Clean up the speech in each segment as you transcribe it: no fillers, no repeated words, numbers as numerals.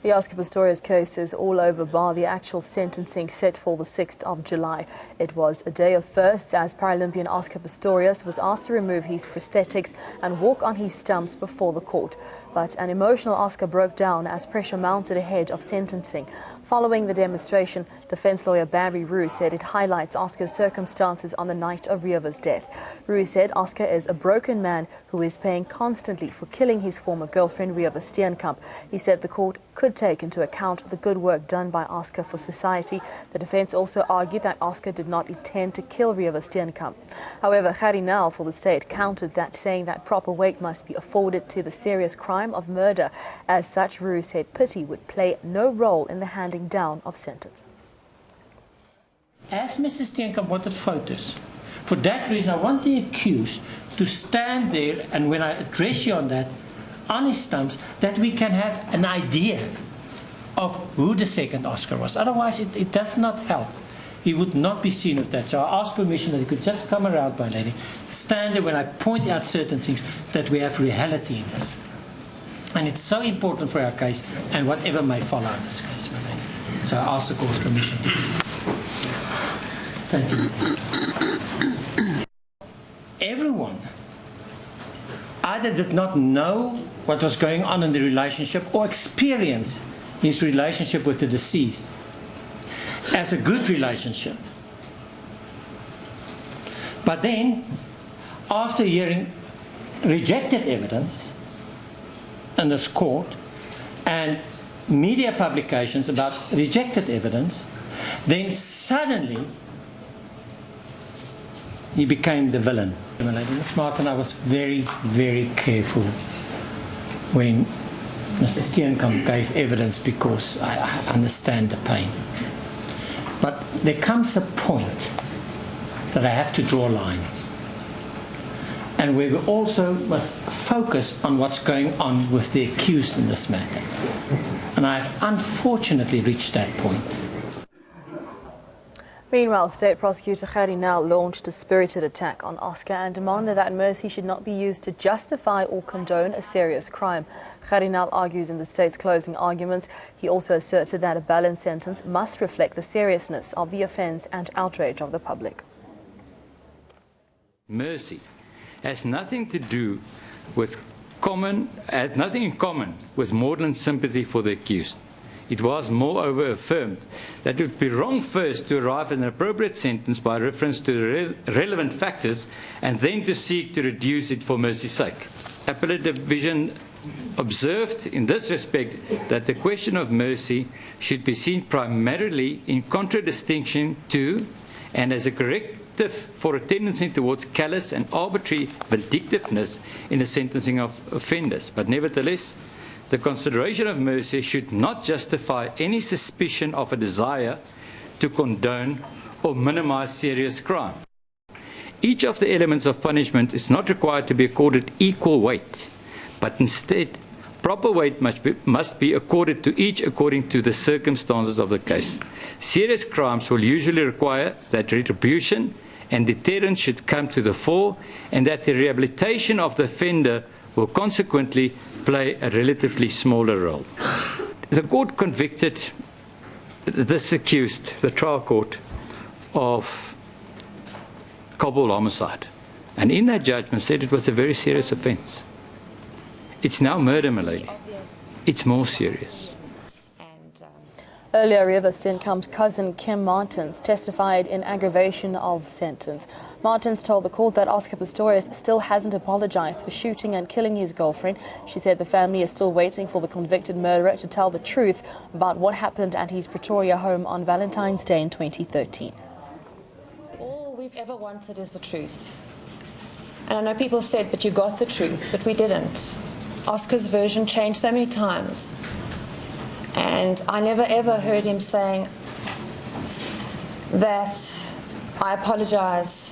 The Oscar Pistorius case is all over bar the actual sentencing set for the 6th of July. It was a day of firsts as Paralympian Oscar Pistorius was asked to remove his prosthetics and walk on his stumps before the court. But an emotional Oscar broke down as pressure mounted ahead of sentencing. Following the demonstration, defense lawyer Barry Roux said it highlights Oscar's circumstances on the night of Riewer's death. Roux said Oscar is a broken man who is paying constantly for killing his former girlfriend Riewer Steenkamp. He said the court could take into account the good work done by Oscar for society. The defense also argued that Oscar did not intend to kill Riewer Steenkamp. However, Kardinaal for the state countered that, saying that proper weight must be afforded to the serious crime of murder. As such, Roux said pity would play no role in the handing down of sentence. As Mrs. Steenkamp wanted photos, for that reason I want the accused to stand there, and when I address you on that, on his stumps, that we can have an idea of who the second Oscar was. Otherwise it does not help. He would not be seen as that. So I asked permission that he could just come around, my lady, stand there when I point out certain things, that we have reality in this. And it's so important for our case and whatever may follow in this case, my lady. So I asked the court's permission. Thank you. Everyone either did not know what was going on in the relationship or experience his relationship with the deceased as a good relationship. But then, after hearing rejected evidence in this court and media publications about rejected evidence, then suddenly he became the villain. Ms. Martin, I was very, very careful when Mr. Steenkamp gave evidence because I understand the pain. But there comes a point that I have to draw a line. And where we also must focus on what's going on with the accused in this matter. And I have unfortunately reached that point. Meanwhile, State Prosecutor Kardinaal launched a spirited attack on Oscar and demanded that mercy should not be used to justify or condone a serious crime. Kardinaal argues in the state's closing arguments. He also asserted that a balanced sentence must reflect the seriousness of the offence and outrage of the public. Mercy has nothing to do with nothing in common with maudlin sympathy for the accused. It was moreover affirmed that it would be wrong first to arrive at an appropriate sentence by reference to the relevant factors and then to seek to reduce it for mercy's sake. Appellate Division observed in this respect that the question of mercy should be seen primarily in contradistinction to and as a corrective for a tendency towards callous and arbitrary vindictiveness in the sentencing of offenders. But nevertheless, the consideration of mercy should not justify any suspicion of a desire to condone or minimize serious crime. Each of the elements of punishment is not required to be accorded equal weight, but instead proper weight must be accorded to each according to the circumstances of the case. Serious crimes will usually require that retribution and deterrence should come to the fore, and that the rehabilitation of the offender will consequently play a relatively smaller role. The court convicted this accused, the trial court, of culpable homicide, and in that judgment said it was a very serious offence. It's now murder, my lady. It's more serious. Earlier, Riewer Steenkamp's cousin Kim Martins testified in aggravation of sentence. Martins told the court that Oscar Pistorius still hasn't apologized for shooting and killing his girlfriend. She said the family is still waiting for the convicted murderer to tell the truth about what happened at his Pretoria home on Valentine's Day in 2013. All we've ever wanted is the truth. And I know people said, but you got the truth, but we didn't. Oscar's version changed so many times. And I never ever heard him saying that I apologize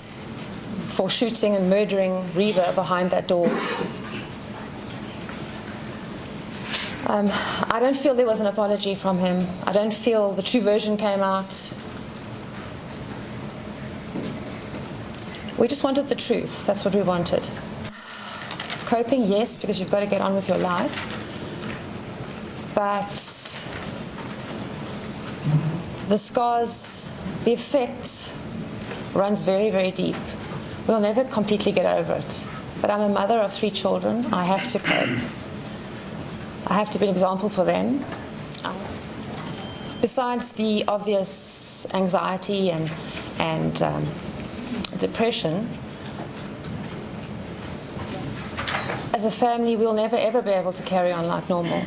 for shooting and murdering Riewer behind that door. I don't feel there was an apology from him. I don't feel the true version came out. We just wanted the truth. That's what we wanted. Coping, yes, because you've got to get on with your life. but the scars, the effect runs very, very deep. We'll never completely get over it. But I'm a mother of 3 children. I have to cope. I have to be an example for them. Besides the obvious anxiety and depression, as a family, we'll never ever be able to carry on like normal.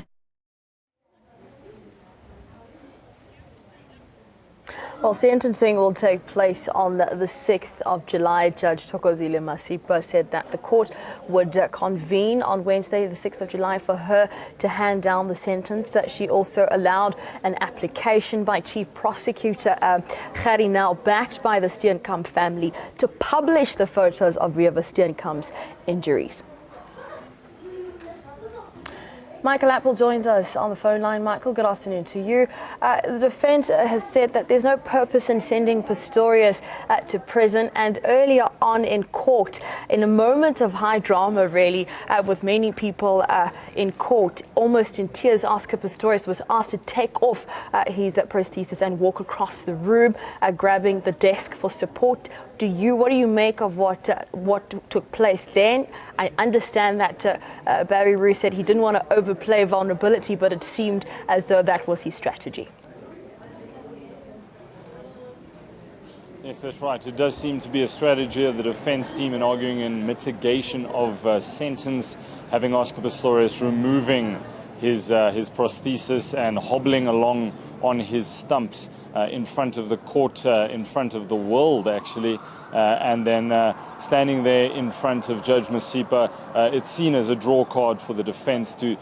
Well, sentencing will take place on the 6th of July. Judge Thokozile Masipa said that the court would convene on Wednesday, the 6th of July, for her to hand down the sentence. She also allowed an application by Chief Prosecutor Gerrie Nel, backed by the Steenkamp family, to publish the photos of Reeva Steenkamp's injuries. Michael Apple joins us on the phone line. Michael, good afternoon to you. The defence has said that there's no purpose in sending Pistorius to prison, and earlier on in court, in a moment of high drama really, with many people in court, almost in tears, Oscar Pistorius was asked to take off his prosthesis and walk across the room, grabbing the desk for support. What do you make of what took place then? I understand that Barry Roux said he didn't want to overplay vulnerability, but it seemed as though that was his strategy. Yes, that's right. It does seem to be a strategy of the defence team in arguing in mitigation of sentence, having Oscar Pistorius removing his prosthesis and hobbling along on his stumps in front of the court, in front of the world, actually, and then standing there in front of Judge Masipa. It's seen as a draw card for the defence to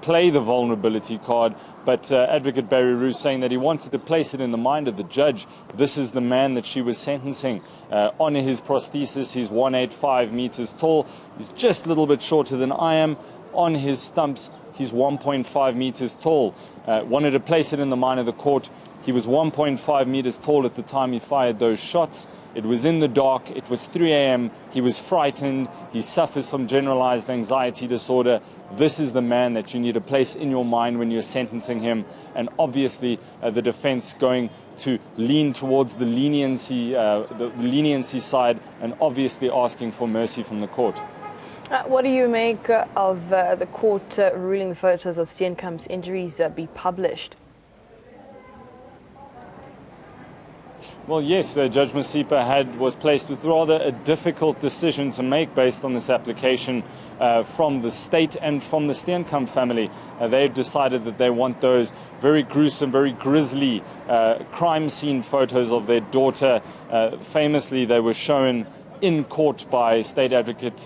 play the vulnerability card, but Advocate Barry Roux saying that he wanted to place it in the mind of the judge. This is the man that she was sentencing. On his prosthesis, he's 185 meters tall. He's just a little bit shorter than I am. On his stumps, he's 1.5 meters tall. Wanted to place it in the mind of the court. He was 1.5 meters tall at the time he fired those shots. It was in the dark. It was 3 a.m. He was frightened. He suffers from generalized anxiety disorder. This is the man that you need to place in your mind when you're sentencing him. And obviously, the defense going to lean towards the leniency side, and obviously asking for mercy from the court. What do you make of the court ruling the photos of Steenkamp's injuries be published? Well, yes, Judge Masipa was placed with rather a difficult decision to make based on this application from the state and from the Steenkamp family. They've decided that they want those very gruesome, very grisly crime scene photos of their daughter. Famously, they were shown in court by State Advocate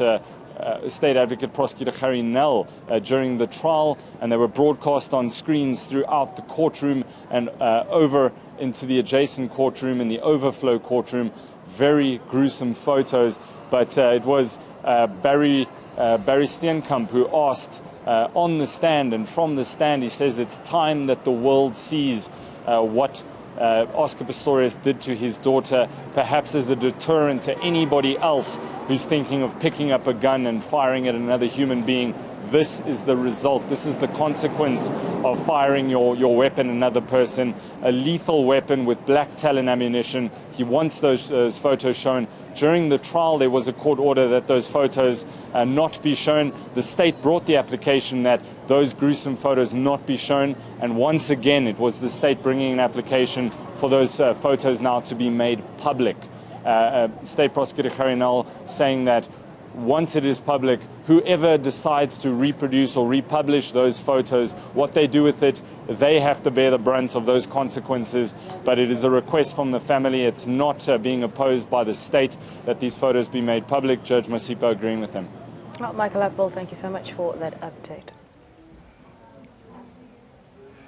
Prosecutor Gerrie Nel during the trial, and they were broadcast on screens throughout the courtroom and over into the adjacent courtroom and the overflow courtroom. Very gruesome photos, but it was Barry Steenkamp who asked on the stand, and from the stand he says it's time that the world sees what Oscar Pistorius did to his daughter, perhaps as a deterrent to anybody else who's thinking of picking up a gun and firing at another human being. This is the result. This is the consequence of firing your weapon at another person, a lethal weapon with black talon ammunition. He wants those photos shown. During the trial, there was a court order that those photos not be shown. The state brought the application that those gruesome photos not be shown. And once again, it was the state bringing an application for those photos now to be made public. State Prosecutor Gerrie Nel saying that once it is public, whoever decides to reproduce or republish those photos, what they do with it, they have to bear the brunt of those consequences. But it is a request from the family. It's not being opposed by the state that these photos be made public. Judge Masipa agreeing with them. Well, Michael Apple, thank you so much for that update.